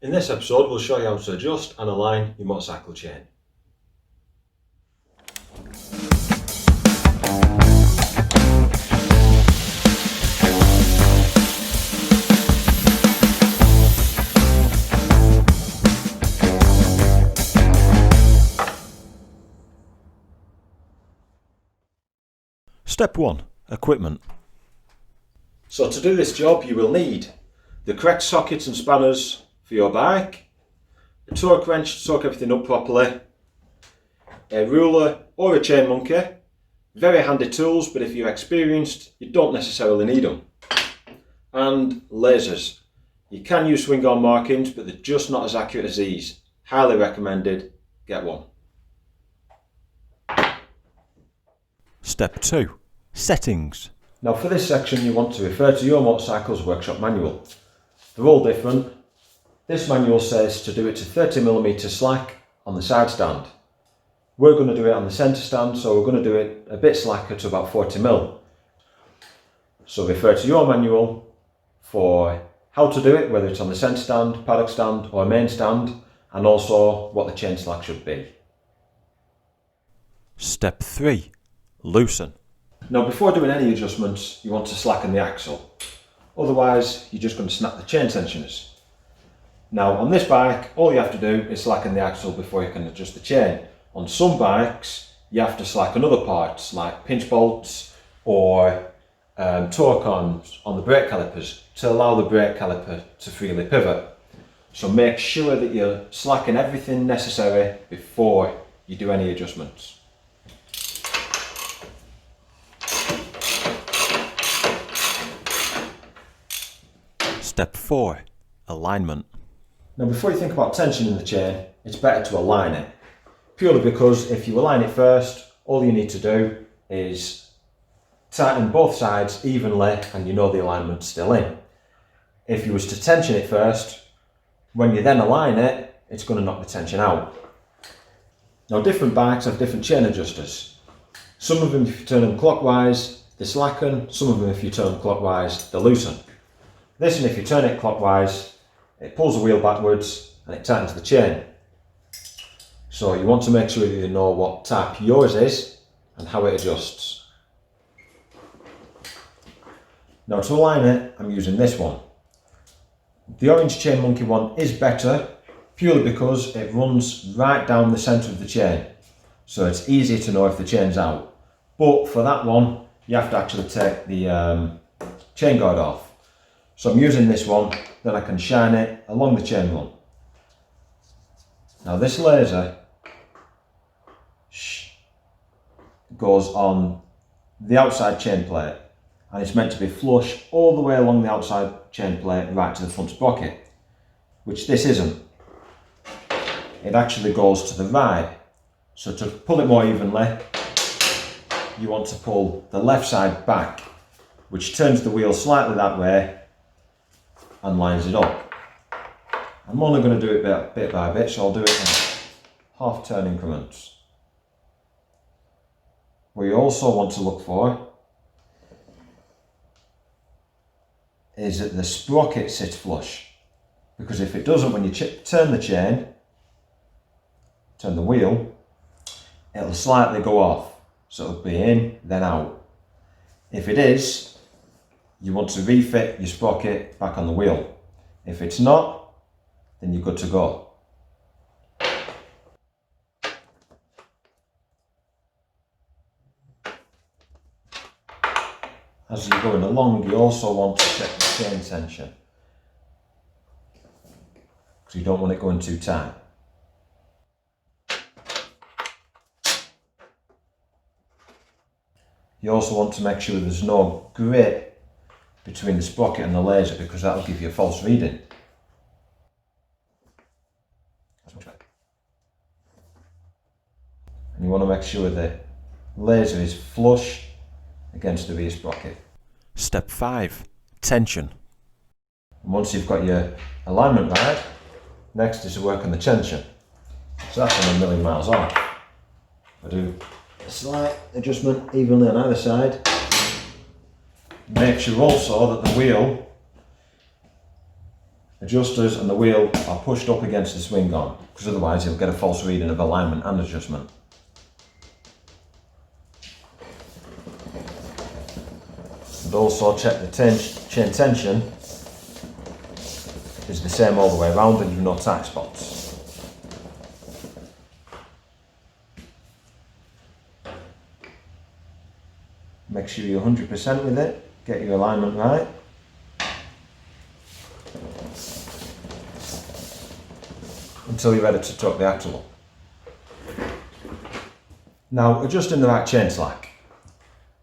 In this episode, we'll show you how to adjust and align your motorcycle chain. Step 1. Equipment. So to do this job you will need the correct sockets and spanners for your bike, a torque wrench to torque everything up properly, a ruler or a chain monkey, very handy tools, but if you're experienced you don't necessarily need them, and lasers. You can use swing arm markings, but they're just not as accurate as these. Highly recommended, get one. Step 2. Settings. Now for this section you want to refer to your motorcycle's workshop manual. They're all different. This manual says to do it to 30mm slack on the side stand. We're going to do it on the centre stand, so we're going to do it a bit slacker to about 40mm. So refer to your manual for how to do it, whether it's on the centre stand, paddock stand or main stand, and also what the chain slack should be. Step 3. Loosen. Now before doing any adjustments you want to slacken the axle, otherwise you're just going to snap the chain tensioners. Now on this bike all you have to do is slacken the axle before you can adjust the chain. On some bikes you have to slacken other parts like pinch bolts or torque arms on the brake calipers to allow the brake caliper to freely pivot. So make sure that you slacken everything necessary before you do any adjustments. Step 4. Alignment. Now before you think about tensioning the chain, it's better to align it. Purely because if you align it first, all you need to do is tighten both sides evenly and you know the alignment's still in. If you was to tension it first, when you then align it, it's going to knock the tension out. Now different bikes have different chain adjusters. Some of them if you turn them clockwise, they slacken, some of them if you turn them clockwise, they loosen. This one, if you turn it clockwise, it pulls the wheel backwards and it tightens the chain. So you want to make sure that you know what type yours is and how it adjusts. Now to align it, I'm using this one. The orange chain monkey one is better purely because it runs right down the centre of the chain. So it's easy to know if the chain's out. But for that one, you have to actually take the chain guard off. So I'm using this one, then I can shine it along the chain run. Now this laser goes on the outside chain plate and it's meant to be flush all the way along the outside chain plate right to the front sprocket, which this isn't. It actually goes to the right. So to pull it more evenly, you want to pull the left side back, which turns the wheel slightly that way and lines it up. I'm only going to do it bit by bit, so I'll do it in half turn increments. What you also want to look for is that the sprocket sits flush, because if it doesn't, when you turn the chain, turn the wheel, it'll slightly go off, so it'll be in then out. If it is, you want to refit your sprocket back on the wheel. If it's not, then you're good to go. As you're going along, you also want to check the chain tension, because you don't want it going too tight. You also want to make sure there's no grip between the sprocket and the laser, because that will give you a false reading. And you want to make sure the laser is flush against the rear sprocket. Step 5. Tension. And once you've got your alignment right, next is to work on the tension. So that's on 1,000,000 miles off. I do a slight adjustment evenly on either side. Make sure also that the wheel adjusters and the wheel are pushed up against the swing arm, because otherwise you'll get a false reading of alignment and adjustment. And also check the chain tension is the same all the way around and you've no tight spots. Make sure you're 100% with it, get your alignment right. Until you're ready to torque the axle up. Now, adjusting the right chain slack.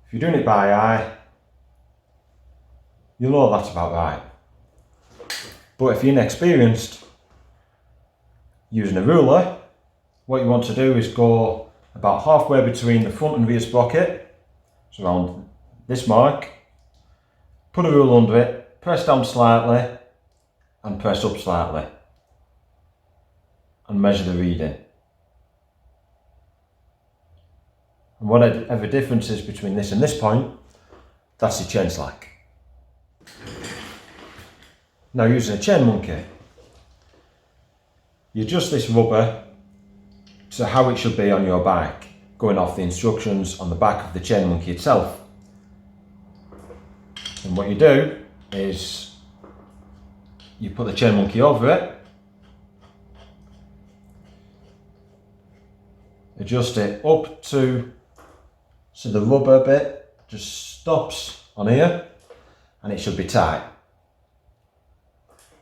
If you're doing it by eye, you'll know that's about right. But if you're inexperienced, using a ruler, what you want to do is go about halfway between the front and rear sprocket, so around this mark, put a ruler under it, press down slightly and press up slightly and measure the reading. And whatever difference is between this and this point, that's your chain slack. Now, using a chain monkey, you adjust this rubber to how it should be on your bike, going off the instructions on the back of the chain monkey itself. And what you do is you put the chain monkey over it, adjust it up to so the rubber bit just stops on here and it should be tight.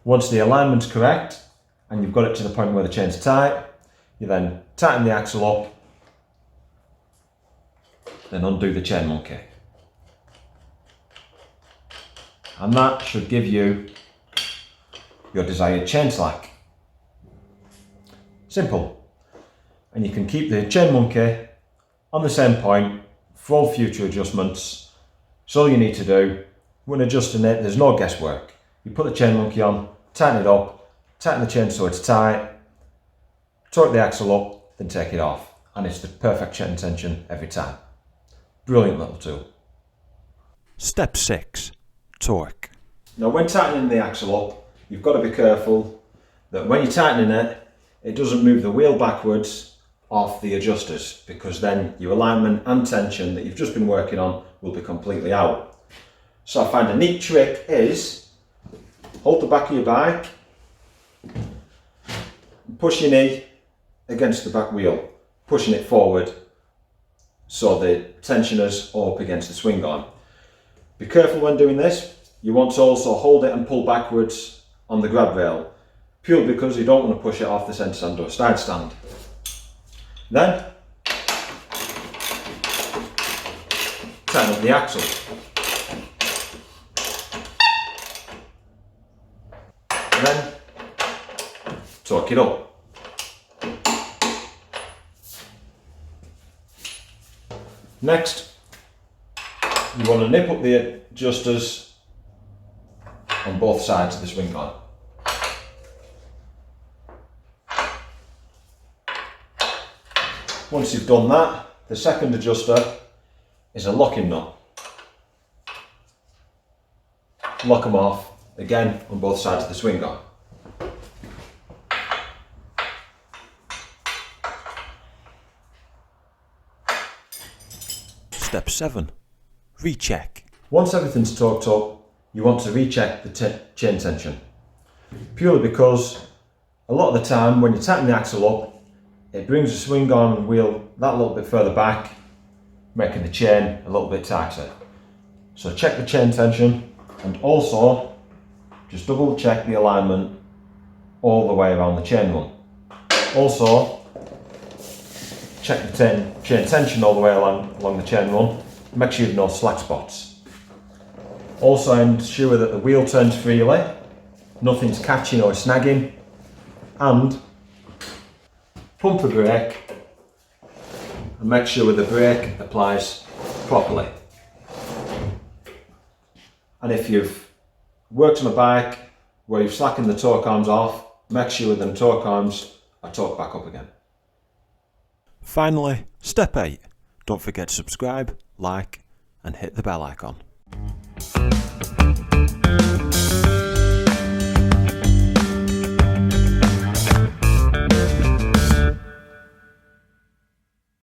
Once the alignment's correct and you've got it to the point where the chain's tight, you then tighten the axle up, then undo the chain monkey. And that should give you your desired chain slack. Simple. And you can keep the chain monkey on the same point for all future adjustments. So all you need to do when adjusting it, there's no guesswork. You put the chain monkey on, tighten it up, tighten the chain so it's tight, torque the axle up, then take it off. And it's the perfect chain tension every time. Brilliant little tool. Step 6. Torque. Now, when tightening the axle up, you've got to be careful that when you're tightening it, it doesn't move the wheel backwards off the adjusters, because then your alignment and tension that you've just been working on will be completely out. So I find a neat trick is hold the back of your bike, push your knee against the back wheel, pushing it forward so the tensioners are up against the swing arm. Be careful when doing this. You want to also hold it and pull backwards on the grab rail, purely because you don't want to push it off the centre stand or side stand. Then tighten up the axle. And then torque it up. Next, you want to nip up the adjusters on both sides of the swing arm. Once you've done that, the second adjuster is a locking nut. Lock them off, again, on both sides of the swing arm. Step 7. Recheck. Once everything's torqued up, you want to recheck the chain tension. Purely because a lot of the time when you tighten the axle up, it brings the swing arm and wheel that little bit further back, making the chain a little bit tighter. So check the chain tension and also just double check the alignment all the way around the chain run. Also, check the chain tension all the way along the chain run. Make sure you have no slack spots. Also ensure that the wheel turns freely, nothing's catching or snagging, and pump the brake and make sure the brake applies properly. And if you've worked on a bike where you've slackened the torque arms off, make sure them torque arms are torqued back up again. Finally, step 8. Don't forget to subscribe, like and hit the bell icon.